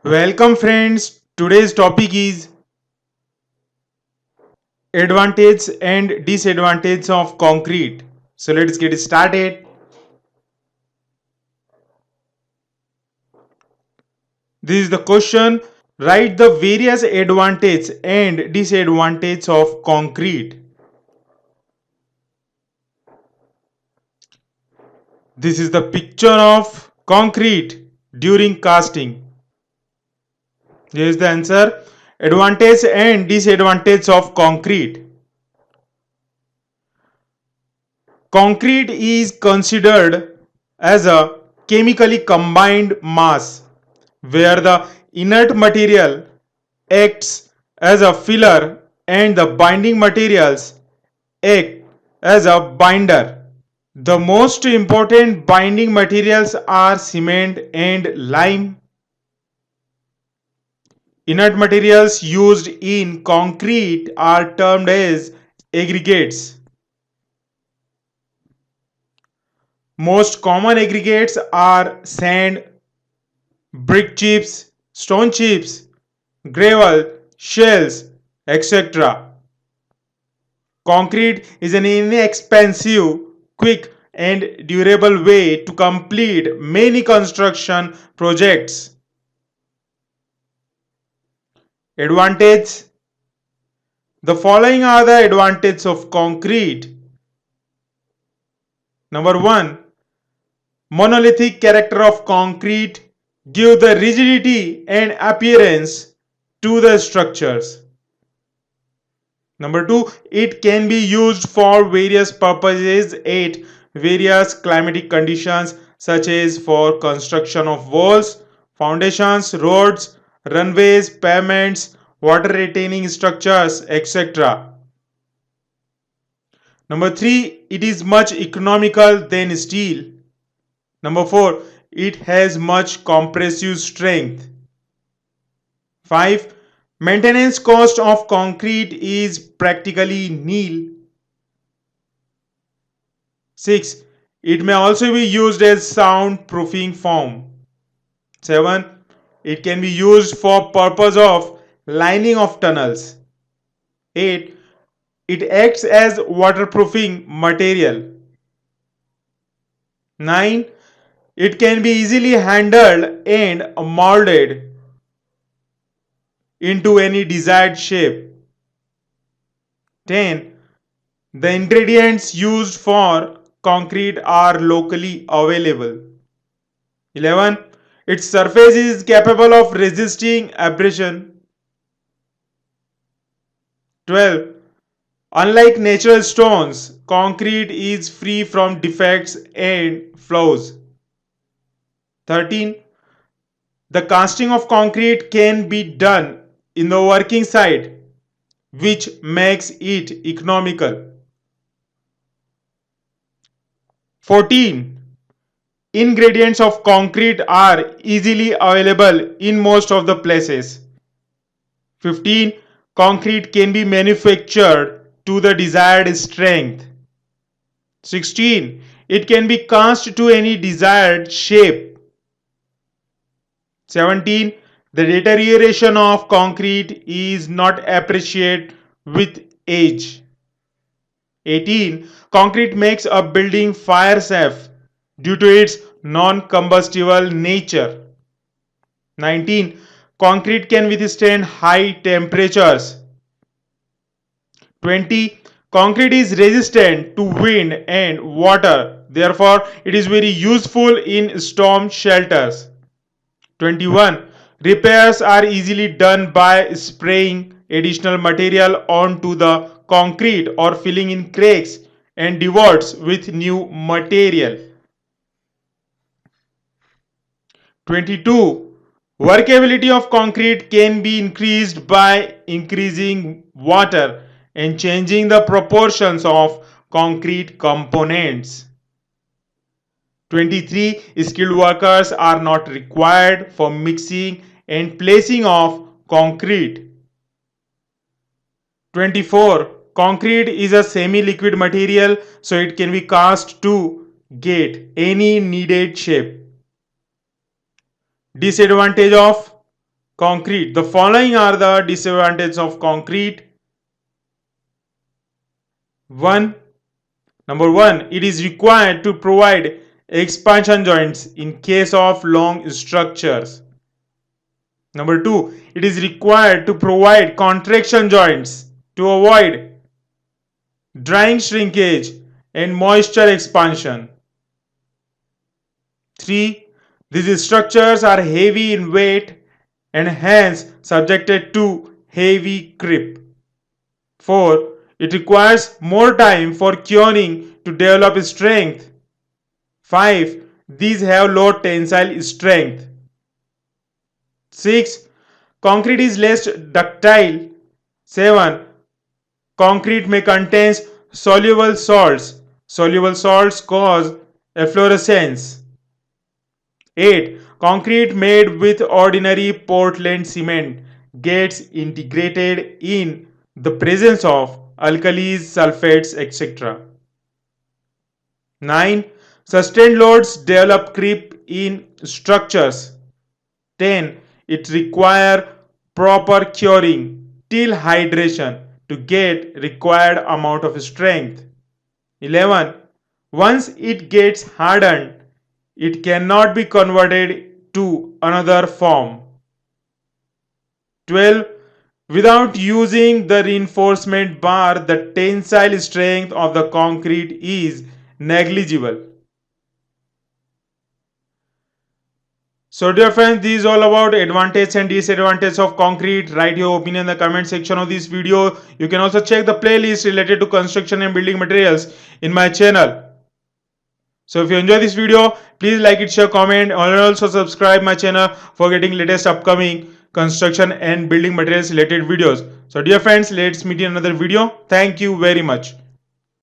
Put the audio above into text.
Welcome friends. Today's topic is advantage and disadvantage of concrete. So let's get started. This is the question. Write the various advantage and disadvantage of concrete. This is the picture of concrete during casting. Here is the answer. Advantage and disadvantage of concrete. Concrete is considered as a chemically combined mass where the inert material acts as a filler and the binding materials act as a binder. The most important binding materials are cement and lime. Inert materials used in concrete are termed as aggregates. Most common aggregates are sand, brick chips, stone chips, gravel, shells, etc. Concrete is an inexpensive, quick, and durable way to complete many construction projects. Advantage. The following are the advantages of concrete. Number 1. Monolithic character of concrete give the rigidity and appearance to the structures. Number 2, it can be used for various purposes at various climatic conditions such as for construction of walls, foundations, roads, runways, pavements, water retaining structures, etc. Number 3, it is much economical than steel. Number 4, it has much compressive strength. 5. Maintenance cost of concrete is practically nil. 6. It may also be used as soundproofing foam. 7. It can be used for purpose of lining of tunnels. 8. It acts as waterproofing material. 9. It can be easily handled and molded into any desired shape. 10. The ingredients used for concrete are locally available. 11. Its surface is capable of resisting abrasion. 12. Unlike natural stones, concrete is free from defects and flaws. 13. The casting of concrete can be done in the working site, which makes it economical. 14. Ingredients of concrete are easily available in most of the places. 15. Concrete can be manufactured to the desired strength. 16. It can be cast to any desired shape. 17. The deterioration of concrete is not appreciated with age. 18. Concrete makes a building fire safe due to its non-combustible nature. 19. Concrete can withstand high temperatures. 20. Concrete is resistant to wind and water. Therefore, it is very useful in storm shelters. 21. Repairs are easily done by spraying additional material onto the concrete or filling in cracks and divots with new material. 22. Workability of concrete can be increased by increasing water and changing the proportions of concrete components. 23. Skilled workers are not required for mixing and placing of concrete. 24. Concrete is a semi-liquid material, so it can be cast to get any needed shape. Disadvantage of Concrete. The following are the disadvantages of concrete. 1. Number 1. It is required to provide expansion joints in case of long structures. Number 2. It is required to provide contraction joints to avoid drying shrinkage and moisture expansion. 3. These structures are heavy in weight and hence subjected to heavy creep. 4. It requires more time for curing to develop strength. 5. These have low tensile strength. 6. Concrete is less ductile. 7. Concrete may contain soluble salts. Soluble salts cause efflorescence. 8. Concrete made with ordinary Portland cement gets integrated in the presence of alkalies, sulfates, etc. 9. Sustained loads develop creep in structures. 10. It requires proper curing till hydration to get required amount of strength. 11. Once it gets hardened, it cannot be converted to another form. 12. Without using the reinforcement bar, the tensile strength of the concrete is negligible. So dear friends, this is all about advantage and disadvantage of concrete. Write your opinion in the comment section of this video. You can also check the playlist related to construction and building materials in my channel. So if you enjoy this video, please like it, share, comment, and also subscribe my channel for getting latest upcoming construction and building materials related videos. So dear friends, let's meet in another video. Thank you very much.